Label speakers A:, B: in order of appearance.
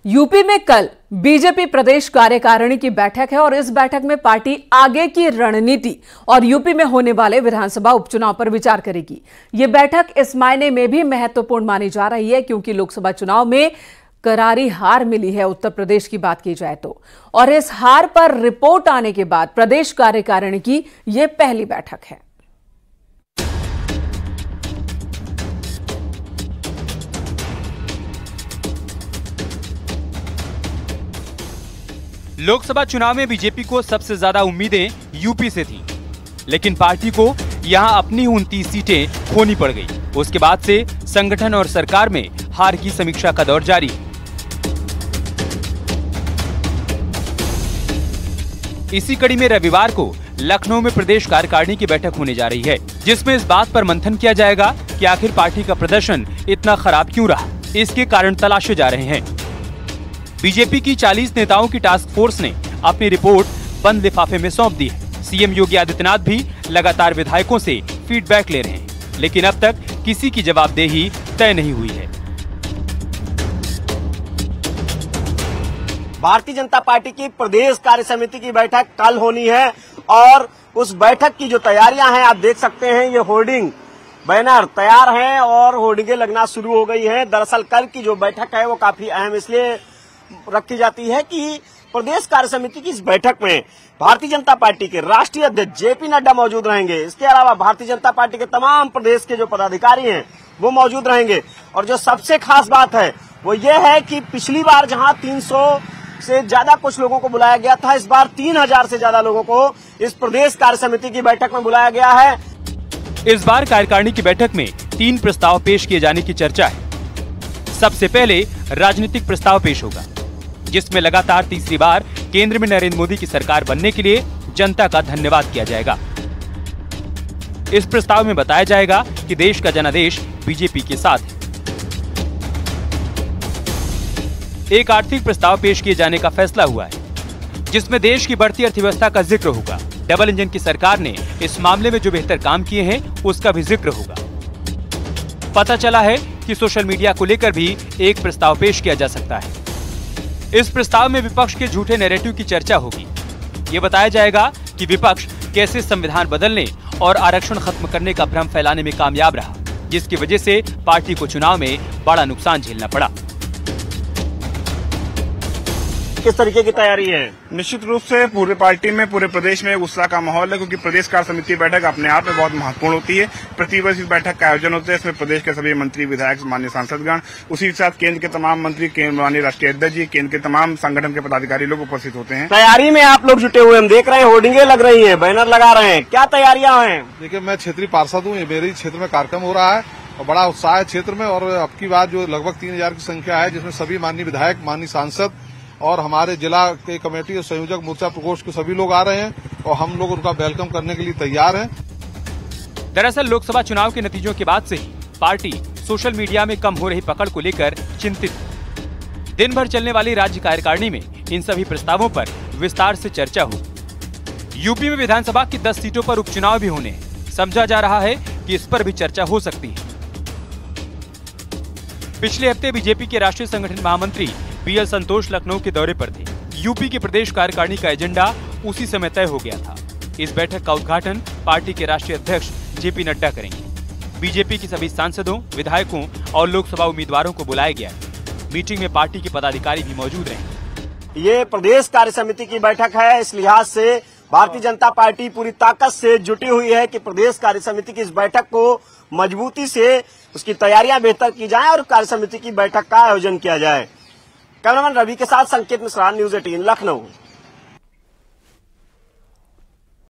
A: UP में कल BJP प्रदेश कार्यकारिणी की बैठक है और इस बैठक में पार्टी आगे की रणनीति और यूपी में होने वाले विधानसभा उपचुनाव पर विचार करेगी। ये बैठक इस मायने में भी महत्वपूर्ण मानी जा रही है क्योंकि लोकसभा चुनाव में करारी हार मिली है उत्तर प्रदेश की बात की जाए तो, और इस हार पर रिपोर्ट आने के बाद प्रदेश कार्यकारिणी की यह पहली बैठक है।
B: लोकसभा चुनाव में बीजेपी को सबसे ज्यादा उम्मीदें यूपी से थीं, लेकिन पार्टी को यहां अपनी 29 सीटें खोनी पड़ गई। उसके बाद से संगठन और सरकार में हार की समीक्षा का दौर जारी है। इसी कड़ी में रविवार को लखनऊ में प्रदेश कार्यकारिणी की बैठक होने जा रही है, जिसमें इस बात पर मंथन किया जाएगा कि आखिर पार्टी का प्रदर्शन इतना खराब क्यों रहा। इसके कारण तलाशे जा रहे हैं। बीजेपी की 40 नेताओं की टास्क फोर्स ने अपनी रिपोर्ट बंद लिफाफे में सौंप दी है। सीएम योगी आदित्यनाथ भी लगातार विधायकों से फीडबैक ले रहे हैं, लेकिन अब तक किसी की जवाबदेही तय नहीं हुई है।
C: भारतीय जनता पार्टी की प्रदेश कार्य समिति की बैठक कल होनी है और उस बैठक की जो तैयारियां हैं आप देख सकते हैं। ये होर्डिंग बैनर तैयार हैं और होर्डिंगें लगना शुरू हो गई हैं। दरअसल कल की जो बैठक है वो काफी अहम इसलिए रखी जाती है कि प्रदेश कार्य समिति की इस बैठक में भारतीय जनता पार्टी के राष्ट्रीय अध्यक्ष जेपी नड्डा मौजूद रहेंगे। इसके अलावा भारतीय जनता पार्टी के तमाम प्रदेश के जो पदाधिकारी हैं वो मौजूद रहेंगे। और जो सबसे खास बात है वो ये है कि पिछली बार जहां 300 से ज्यादा कुछ लोगों को बुलाया गया था, इस बार 3000 से ज्यादा लोगों को इस प्रदेश कार्य समिति की बैठक में बुलाया गया है।
B: इस बार कार्यकारिणी की बैठक में 3 प्रस्ताव पेश किए जाने की चर्चा है। सबसे पहले राजनीतिक प्रस्ताव पेश होगा, जिसमें लगातार तीसरी बार केंद्र में नरेंद्र मोदी की सरकार बनने के लिए जनता का धन्यवाद किया जाएगा। इस प्रस्ताव में बताया जाएगा कि देश का जनादेश बीजेपी के साथ है। एक आर्थिक प्रस्ताव पेश किए जाने का फैसला हुआ है, जिसमें देश की बढ़ती अर्थव्यवस्था का जिक्र होगा। डबल इंजन की सरकार ने इस मामले में जो बेहतर काम किए हैं उसका भी जिक्र होगा। पता चला है कि सोशल मीडिया को लेकर भी एक प्रस्ताव पेश किया जा सकता है। इस प्रस्ताव में विपक्ष के झूठे नैरेटिव की चर्चा होगी। ये बताया जाएगा कि विपक्ष कैसे संविधान बदलने और आरक्षण खत्म करने का भ्रम फैलाने में कामयाब रहा, जिसकी वजह से पार्टी को चुनाव में बड़ा नुकसान झेलना पड़ा।
C: किस तरीके की तैयारी है?
D: निश्चित रूप से पूरे पार्टी में, पूरे प्रदेश में उत्साह का माहौल है, क्योंकि प्रदेश कार्य समिति बैठक अपने आप में बहुत महत्वपूर्ण होती है। प्रतिवर्ष इस बैठक का आयोजन होता है। इसमें प्रदेश के सभी मंत्री, विधायक, माननीय सांसदगण, उसी के साथ केंद्र के तमाम मंत्री, माननीय राष्ट्रीय अध्यक्ष जी, केंद्र के तमाम संगठन के पदाधिकारी लोग उपस्थित होते हैं।
C: तैयारी में आप लोग जुटे हुए, हम देख रहे हैं होर्डिंगे लग रही है, बैनर लगा रहे हैं, क्या तैयारियां हैं?
E: देखिए, मैं क्षेत्रीय पार्षद हूँ, मेरे क्षेत्र में कार्यक्रम हो रहा है और बड़ा उत्साह है क्षेत्र में। और अब की बात जो लगभग 3000 की संख्या है, जिसमें सभी माननीय विधायक, माननीय सांसद और हमारे जिला के कमेटी और संयोजक मोर्चा प्रकोष्ठ के सभी लोग आ रहे हैं और हम लोग उनका वेलकम करने के लिए तैयार हैं।
B: दरअसल लोकसभा चुनाव के नतीजों के बाद से ही पार्टी सोशल मीडिया में कम हो रही पकड़ को लेकर चिंतित है। दिन भर चलने वाली राज्य कार्यकारिणी में इन सभी प्रस्तावों पर विस्तार से चर्चा होगी। यूपी में विधानसभा की 10 सीटों पर उपचुनाव भी होने हैं। समझा जा रहा है कि इस पर भी चर्चा हो सकती है। पिछले हफ्ते बीजेपी के राष्ट्रीय संगठन महामंत्री बीएल संतोष लखनऊ के दौरे पर थे। यूपी की प्रदेश कार्यकारिणी का एजेंडा उसी समय तय हो गया था। इस बैठक का उद्घाटन पार्टी के राष्ट्रीय अध्यक्ष जेपी नड्डा करेंगे। बीजेपी के सभी सांसदों, विधायकों और लोकसभा उम्मीदवारों को बुलाया गया है। मीटिंग में पार्टी के पदाधिकारी भी मौजूद रहेंगे।
C: ये प्रदेश कार्य समिति की बैठक है, इस लिहाज से भारतीय जनता पार्टी पूरी ताकत से जुटी हुई है कि प्रदेश कार्य समिति की इस बैठक को मजबूती से उसकी तैयारियां बेहतर की जाए और कार्य समिति की बैठक का आयोजन किया जाए। कैमरामैन रवि के साथ संकेत मिश्रा, न्यूज़ 18 लखनऊ।